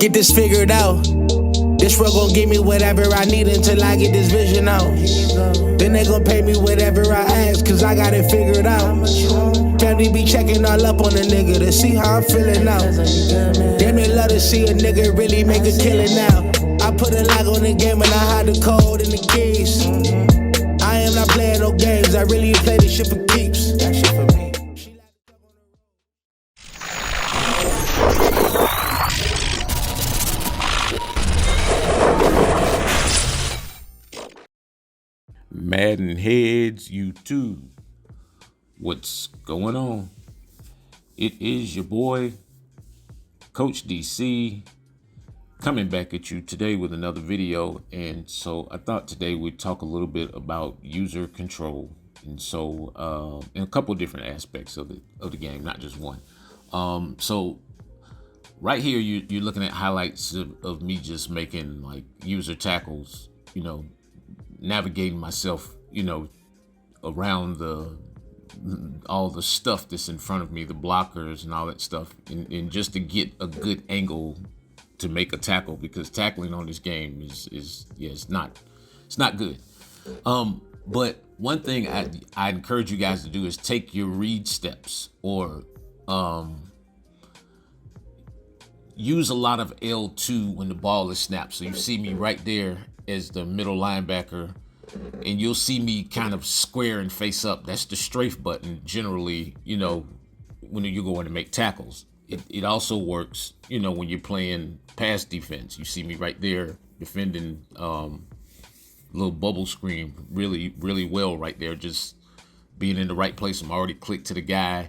get this figured out. This world gon' give me whatever I need until I get this vision out. Then they gon' pay me whatever I ask, cause I got it figured out. Family be checking all up on a nigga to see how I'm feeling now. Damn, they love to see a nigga really make a killing now. I put a lock on the game and I hide the code and the keys. I am not playing no games, I really play this shit for keeps. That shit for me. MaddenHeadz YouTube, what's going on? It is your boy, Coach DC, coming back at you today with another video. And so I thought today we'd talk a little bit about user control. And so in a couple different aspects of the game, not just one. So right here, you're looking at highlights of me just making like user tackles, navigating myself, around all the stuff that's in front of me, the blockers and all that stuff, and just to get a good angle to make a tackle, because tackling on this game it's not good. But one thing I encourage you guys to do is take your read steps, or use a lot of L2 when the ball is snapped. So you see me right there as the middle linebacker, and you'll see me kind of square and face up. That's the strafe button generally, when you're going to make tackles. It also works, when you're playing pass defense. You see me right there defending little bubble screen really, really well right there, just being in the right place. I'm already clicked to the guy.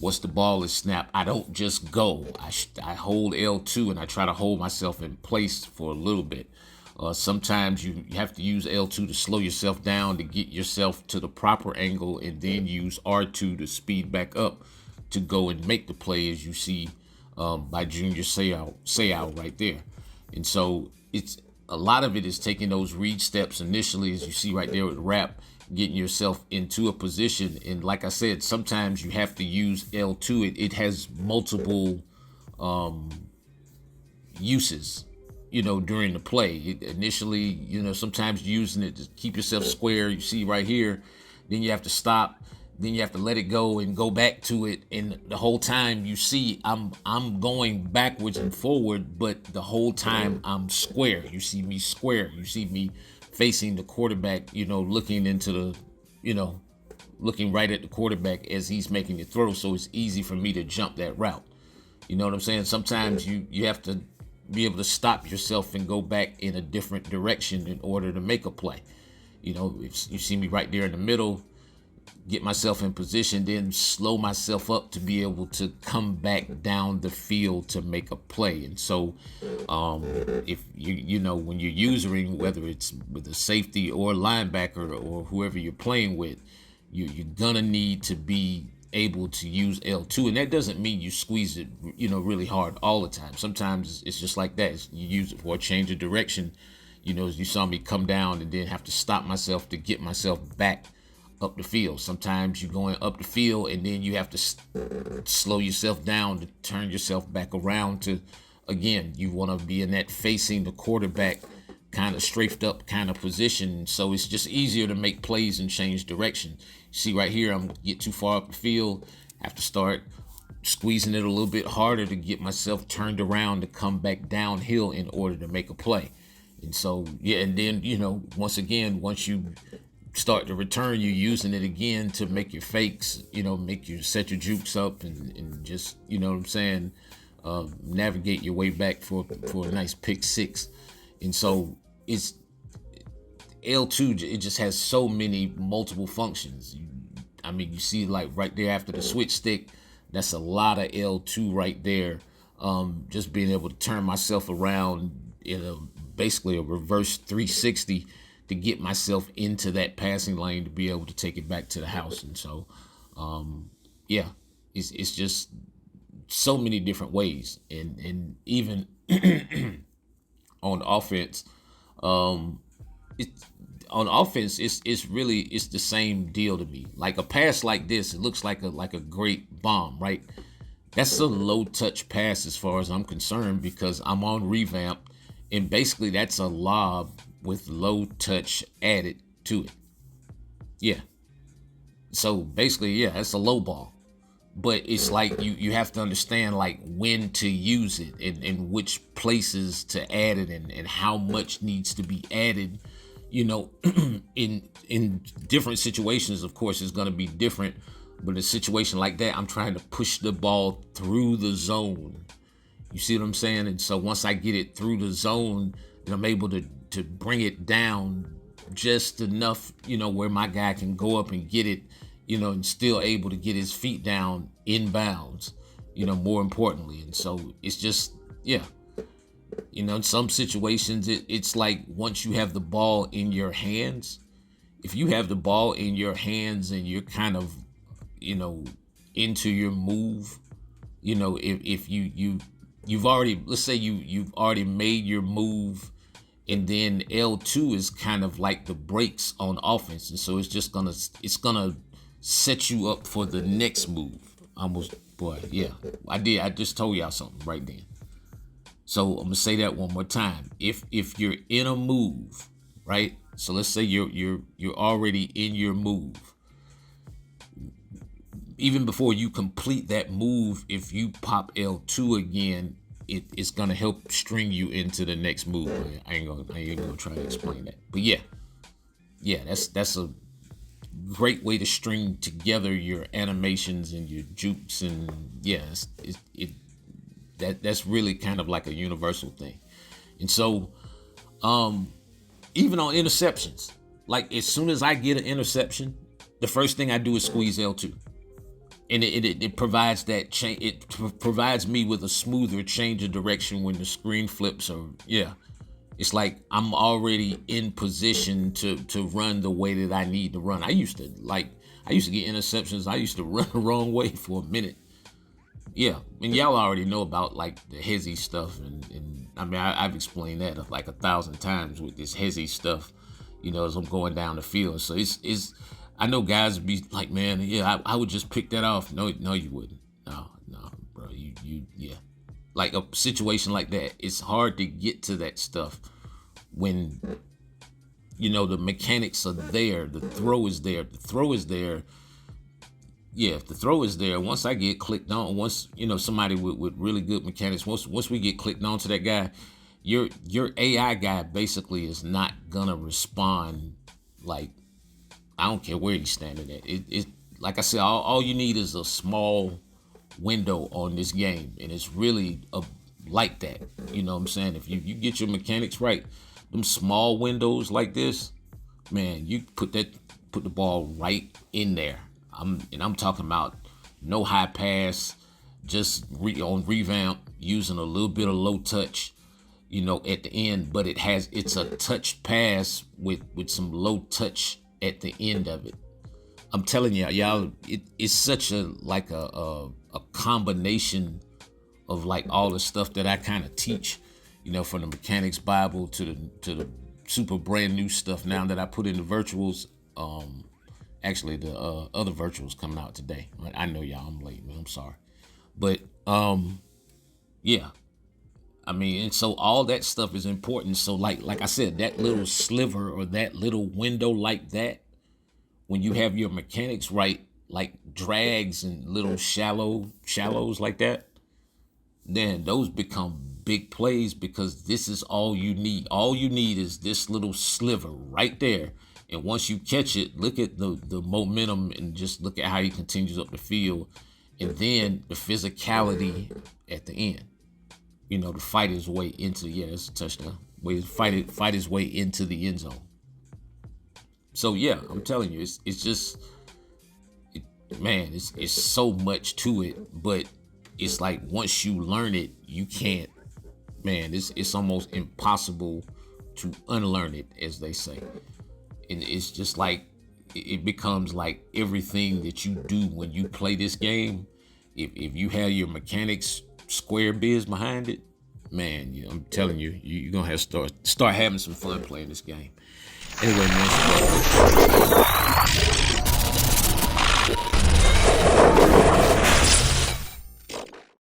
Once the ball is snapped, I don't just go. I hold L2 and I try to hold myself in place for a little bit. Sometimes you have to use L2 to slow yourself down to get yourself to the proper angle, and then use R2 to speed back up to go and make the play, as you see by Junior Seau right there. And so it's a lot of it is taking those read steps initially, as you see right there with the wrap, getting yourself into a position. And like I said, sometimes you have to use L2. It has multiple uses, during the play. Initially, sometimes using it to keep yourself square. You see right here, then you have to stop, then you have to let it go and go back to it. And the whole time you see I'm going backwards and forward, but the whole time I'm square. You see me square. You see me facing the quarterback, looking into the, looking right at the quarterback as he's making the throw. So it's easy for me to jump that route. You know what I'm saying? Sometimes you have to be able to stop yourself and go back in a different direction in order to make a play. If you see me right there in the middle, get myself in position, then slow myself up to be able to come back down the field to make a play. And so if when you're using, whether it's with a safety or linebacker or whoever you're playing with, you're gonna need to be able to use L2, and that doesn't mean you squeeze it really hard all the time. Sometimes it's just like that. You use it for a change of direction. As you saw me come down and then have to stop myself to get myself back up the field. Sometimes you're going up the field and then you have to slow yourself down to turn yourself back around to, again, you want to be in that facing the quarterback kind of strafed up kind of position. So it's just easier to make plays and change direction. You see right here, I'm get too far up the field, have to start squeezing it a little bit harder to get myself turned around to come back downhill in order to make a play. And so, and then, once you start to return, you're using it again to make your fakes, set your jukes up and just, navigate your way back for a nice pick six. And so it's L2, it just has so many multiple functions. You see like right there after the switch stick, that's a lot of L2 right there. Just being able to turn myself around in basically a reverse 360 to get myself into that passing lane to be able to take it back to the house. And so, it's just so many different ways. And even on offense, it's the same deal to me. Like a pass like this, it looks like a great bomb, right? That's a low touch pass as far as I'm concerned, because I'm on revamp, and basically that's a lob with low touch added to it. Yeah. So basically, yeah, it's a low ball. But it's like you have to understand like when to use it, and which places to add it, and how much needs to be added. In different situations, of course, it's going to be different. But in a situation like that, I'm trying to push the ball through the zone. You see what I'm saying? And so once I get it through the zone, then I'm able to bring it down just enough, where my guy can go up and get it, and still able to get his feet down inbounds, more importantly. And so it's just, yeah. In some situations, it's like once you have the ball in your hands, if you have the ball in your hands and you're kind of, into your move, if you've already, let's say you've already made your move, and then L2 is kind of like the brakes on offense, and so it's gonna set you up for the next move. I just told y'all something right then. So I'm gonna say that one more time. If you're in a move, right? So let's say you're already in your move. Even before you complete that move, if you pop L2 again, it's gonna help string you into the next move. I ain't gonna try to explain that. But yeah, that's a great way to string together your animations and your jukes, and yeah, that's really kind of like a universal thing. And so even on interceptions, like as soon as I get an interception, the first thing I do is squeeze L2. And it provides that change. It provides me with a smoother change of direction when the screen flips. Or yeah, it's like I'm already in position to run the way that I need to run. I used to get interceptions. I used to run the wrong way for a minute. Yeah, and y'all already know about like the hezzy stuff, and I mean I've explained that like 1,000 times with this hezzy stuff. As I'm going down the field. So it's. I know guys would be like, man, yeah, I would just pick that off. No, you wouldn't. No, bro, yeah. Like a situation like that, it's hard to get to that stuff when, the mechanics are there. The throw is there. Yeah, if the throw is there, once I get clicked on, once, somebody with really good mechanics, once we get clicked on to that guy, your AI guy basically is not gonna respond like, I don't care where he's standing at. It like I said, all you need is a small window on this game, and it's really like that. You know what I'm saying? If you get your mechanics right, them small windows like this, man, you put the ball right in there. I'm talking about no high pass, just on revamp, using a little bit of low touch, at the end, but it's a touch pass with some low touch at the end of it. I'm telling y'all, it's such a combination of like all the stuff that I kind of teach, from the mechanics Bible to the super brand new stuff now that I put in the virtuals. Actually, the other virtuals coming out today. I know y'all, I'm late, man. I'm sorry, but yeah. I mean, and so all that stuff is important. So like I said, that little sliver or that little window like that, when you have your mechanics right, like drags and little shallows like that, then those become big plays, because this is all you need. All you need is this little sliver right there. And once you catch it, look at the momentum and just look at how he continues up the field. And then the physicality at the end. To fight his way into, it's a touchdown. Fight his way into the end zone. So yeah, I'm telling you, it's just, it's so much to it. But it's like once you learn it, you can't, it's almost impossible to unlearn it, as they say. And it's just like, it becomes like everything that you do when you play this game. If you have your mechanics square biz behind it, man, I'm telling you, you're gonna have to start having some fun playing this game. Anyway, man,